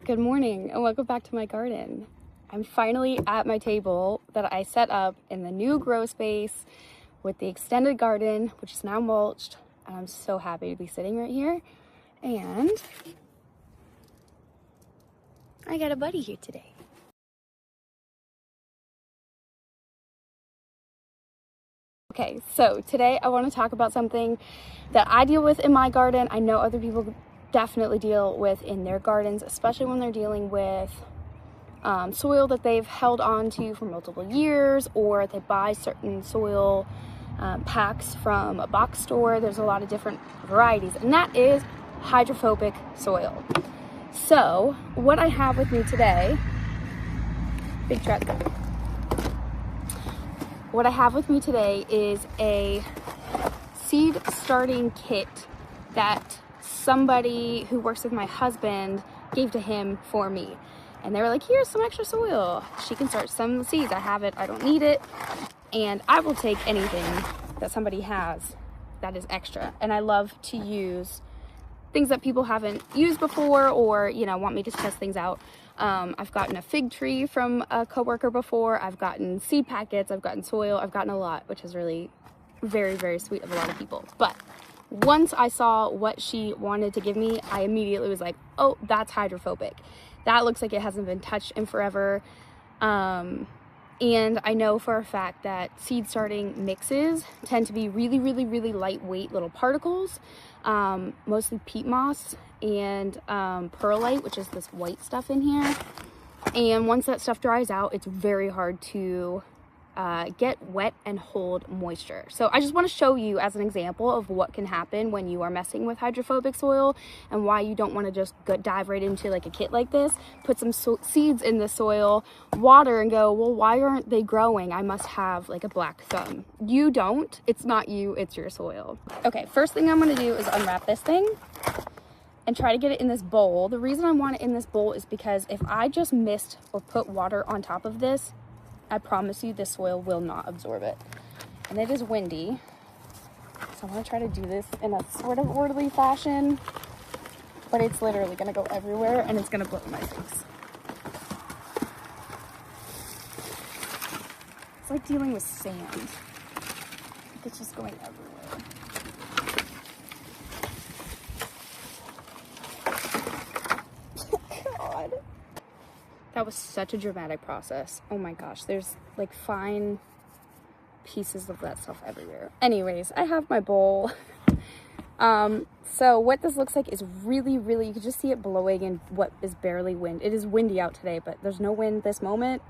Good morning and welcome back to my garden. I'm finally at my table that I set up in the new grow space with the extended garden, which is now mulched, and I'm so happy to be sitting right here. And I got a buddy here today. Okay, so today I want to talk about something that I deal with in my garden. I know other people definitely deal with in their gardens, especially when they're dealing with soil that they've held on to for multiple years, or they buy certain soil packs from a box store. There's a lot of different varieties, and that is hydrophobic soil. So what I have with me today, big truck. What I have with me today is a seed starting kit that somebody who works with my husband gave to him for me. And they were like, here's some extra soil. She can start some seeds. I have it, I don't need it. And I will take anything that somebody has that is extra. And I love to use things that people haven't used before, or, you know, want me to test things out. I've gotten a fig tree from a coworker before. I've gotten seed packets, I've gotten soil, I've gotten a lot, which is really very, very sweet of a lot of people. But once I saw what she wanted to give me, I immediately was like, oh, that's hydrophobic. That looks like it hasn't been touched in forever. And I know for a fact that seed starting mixes tend to be really, really, really lightweight little particles, mostly peat moss and perlite, which is this white stuff in here. And once that stuff dries out, it's very hard to get wet and hold moisture. So I just want to show you as an example of what can happen when you are messing with hydrophobic soil, and why you don't want to just dive right into like a kit like this, put some seeds in the soil, water, and go, well, why aren't they growing? I must have like a black thumb. You don't. It's not you, it's your soil. Okay, first thing I'm going to do is unwrap this thing and try to get it in this bowl. The reason I want it in this bowl is because if I just missed or put water on top of this, I promise you this soil will not absorb it. And it is windy, so I'm gonna try to do this in a sort of orderly fashion, but it's literally gonna go everywhere and it's gonna blow in my face. It's like dealing with sand. It's just going everywhere. God. That was such a dramatic process. Oh my gosh, there's like fine pieces of that stuff everywhere. Anyways, I have my bowl. So what this looks like is really, really, you can just see it blowing in what is barely wind. It is windy out today, but there's no wind this moment,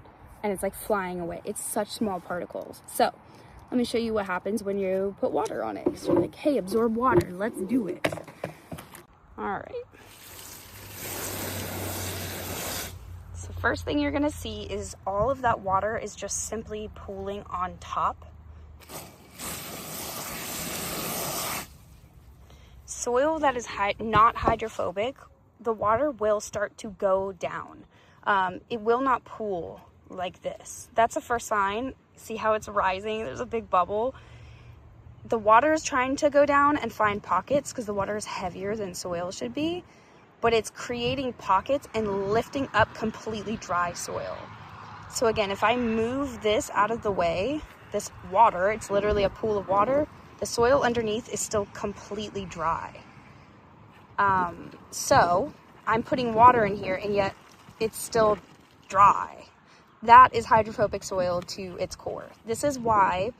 and it's like flying away. It's such small particles. So let me show you what happens when you put water on it. So you're like, hey, absorb water, let's do it. All right. First thing you're gonna see is all of that water is just simply pooling on top. Soil that is not hydrophobic, the water will start to go down. It will not pool like this. That's the first sign. See how it's rising? There's a big bubble. The water is trying to go down and find pockets because the water is heavier than soil should be. But it's creating pockets and lifting up completely dry soil. So again, if I move this out of the way, this water, it's literally a pool of water, the soil underneath is still completely dry. So I'm putting water in here and yet it's still dry. That is hydrophobic soil to its core. This is why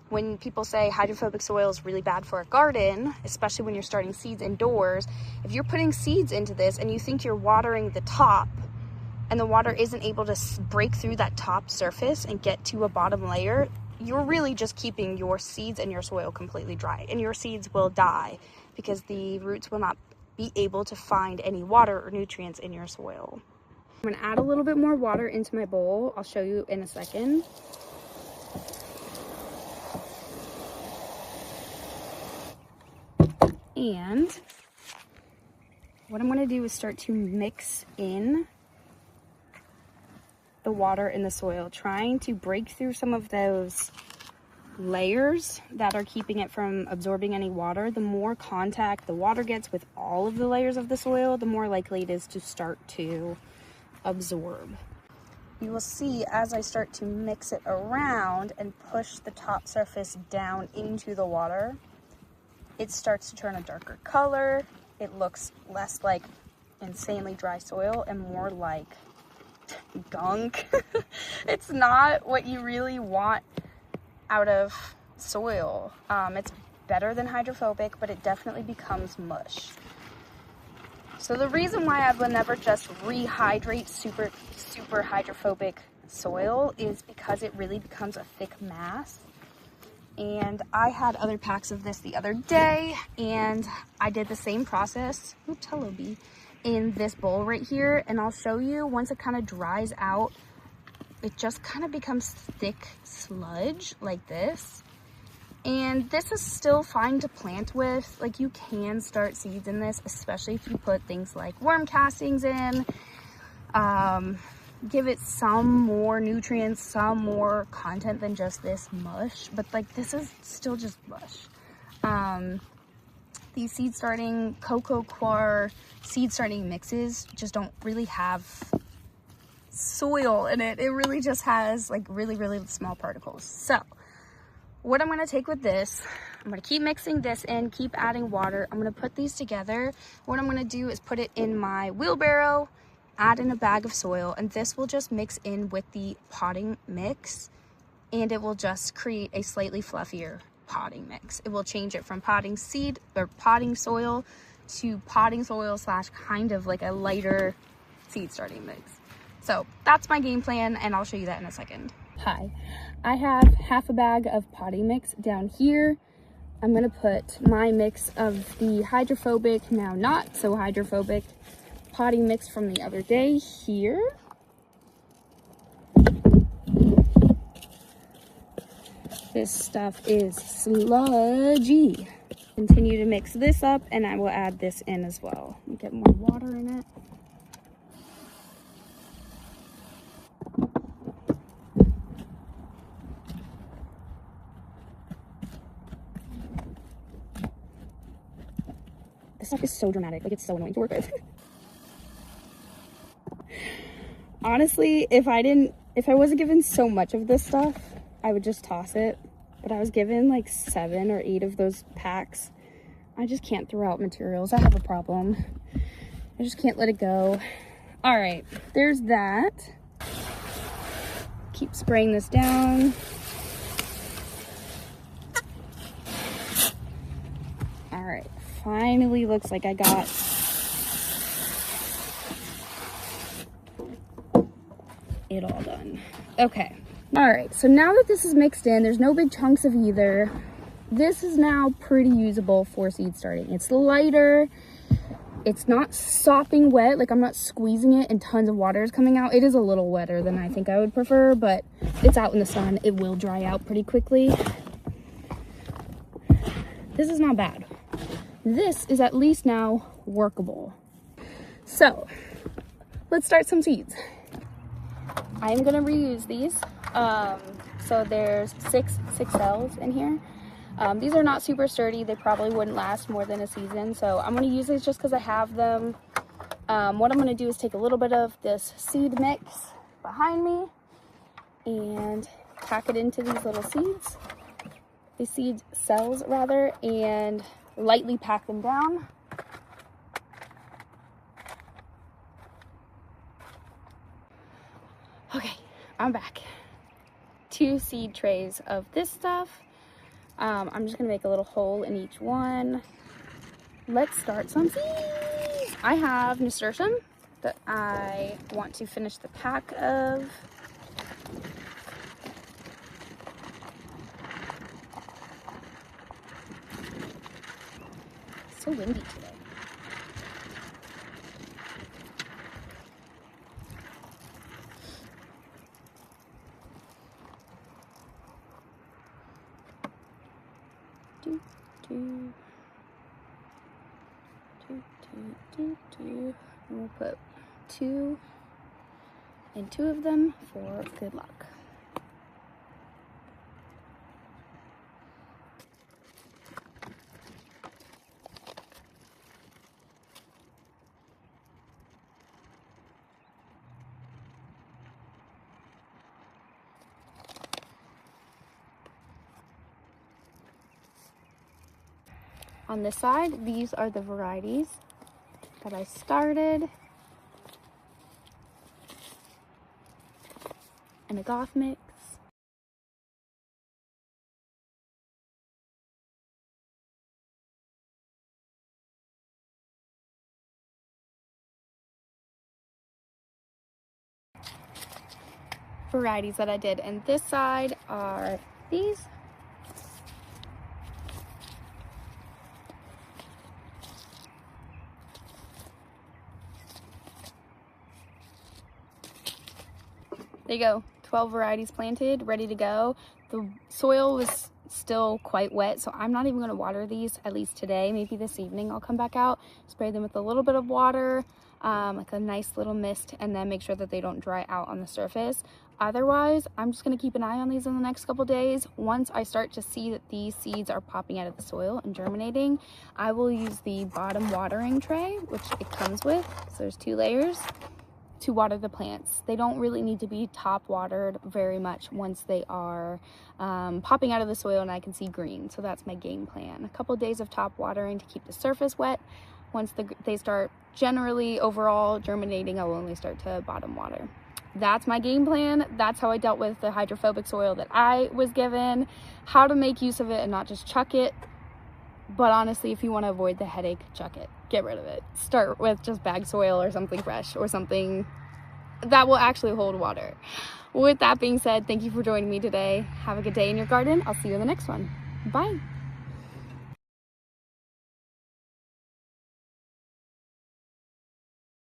when people say hydrophobic soil is really bad for a garden, especially when you're starting seeds indoors, if you're putting seeds into this and you think you're watering the top and the water isn't able to break through that top surface and get to a bottom layer, you're really just keeping your seeds and your soil completely dry, and your seeds will die because the roots will not be able to find any water or nutrients in your soil. I'm gonna add a little bit more water into my bowl. I'll show you in a second. And what I'm going to do is start to mix in the water in the soil, trying to break through some of those layers that are keeping it from absorbing any water, the more contact the water gets with all of the layers of the soil, the more likely it is to start to absorb. You will see as I start to mix it around and push the top surface down into the water, it starts to turn a darker color. It looks less like insanely dry soil and more like gunk. It's not what you really want out of soil. It's better than hydrophobic, but it definitely becomes mush. So the reason why I would never just rehydrate super hydrophobic soil is because it really becomes a thick mass. And I had other packs of this the other day, and I did the same process, in this bowl right here, and I'll show you once it kind of dries out, it just kind of becomes thick sludge like this. And this is still fine to plant with. Like, you can start seeds in this, especially if you put things like worm castings in. Give it some more nutrients, some more content than just this mush. But like, this is still just mush. These seed starting cocoa coir seed starting mixes just don't really have soil in it. It really just has like really small particles. So what I'm going to take with this, I'm going to keep mixing this in, keep adding water. I'm going to put these together. What I'm going to do is put it in my wheelbarrow, add in a bag of soil, and this will just mix in with the potting mix, and it will just create a slightly fluffier potting mix. It will change it from potting seed or potting soil to potting soil / kind of like a lighter seed starting mix. So that's my game plan, and I'll show you that in a second. Hi, I have half a bag of potting mix down here. I'm gonna put my mix of the hydrophobic, now not so hydrophobic, potting mix from the other day here. This stuff is sludgy. Continue to mix this up, and I will add this in as well. Get more water in it. This stuff is so dramatic, like it's so annoying to work with. Honestly, if I wasn't given so much of this stuff, I would just toss it. But I was given like 7 or 8 of those packs. I just can't throw out materials. I have a problem. I just can't let it go. All right, there's that. Keep spraying this down. All right, finally looks like I got it all done. Okay. All right, so now that this is mixed in, there's no big chunks of either. This is now pretty usable for seed starting. It's lighter. It's not sopping wet. Like, I'm not squeezing it and tons of water is coming out. It is a little wetter than I think I would prefer, but it's out in the sun. It will dry out pretty quickly. This is not bad. This is at least now workable. So let's start some seeds. I'm gonna reuse these. So there's six cells in here. These are not super sturdy. They probably wouldn't last more than a season. So I'm gonna use these just because I have them. What I'm gonna do is take a little bit of this seed mix behind me and pack it into these little seeds. These seed cells rather, and lightly pack them down. Okay, I'm back. 2 seed trays of this stuff. I'm just gonna make a little hole in each one. Let's start some seeds. I have nasturtium that I want to finish the pack of. It's so windy today. And we'll put 2 in 2 of them for good luck. On this side, these are the varieties that I started. And a goth mix. Varieties that I did, and this side are these. There you go, 12 varieties planted, ready to go. The soil was still quite wet, so I'm not even going to water these, at least today. Maybe this evening I'll come back out, spray them with a little bit of water, like a nice little mist, and then make sure that they don't dry out on the surface. Otherwise, I'm just going to keep an eye on these in the next couple days. Once I start to see that these seeds are popping out of the soil and germinating, I will use the bottom watering tray, which it comes with. So there's 2 layers, to water the plants. They don't really need to be top watered very much once they are popping out of the soil and I can see green. So that's my game plan. A couple days of top watering to keep the surface wet. Once they start generally overall germinating, I'll only start to bottom water. That's my game plan. That's how I dealt with the hydrophobic soil that I was given, how to make use of it and not just chuck it. But honestly, if you want to avoid the headache, chuck it. Get rid of it. Start with just bag soil or something fresh or something that will actually hold water. With that being said, thank you for joining me today. Have a good day in your garden. I'll see you in the next one. Bye.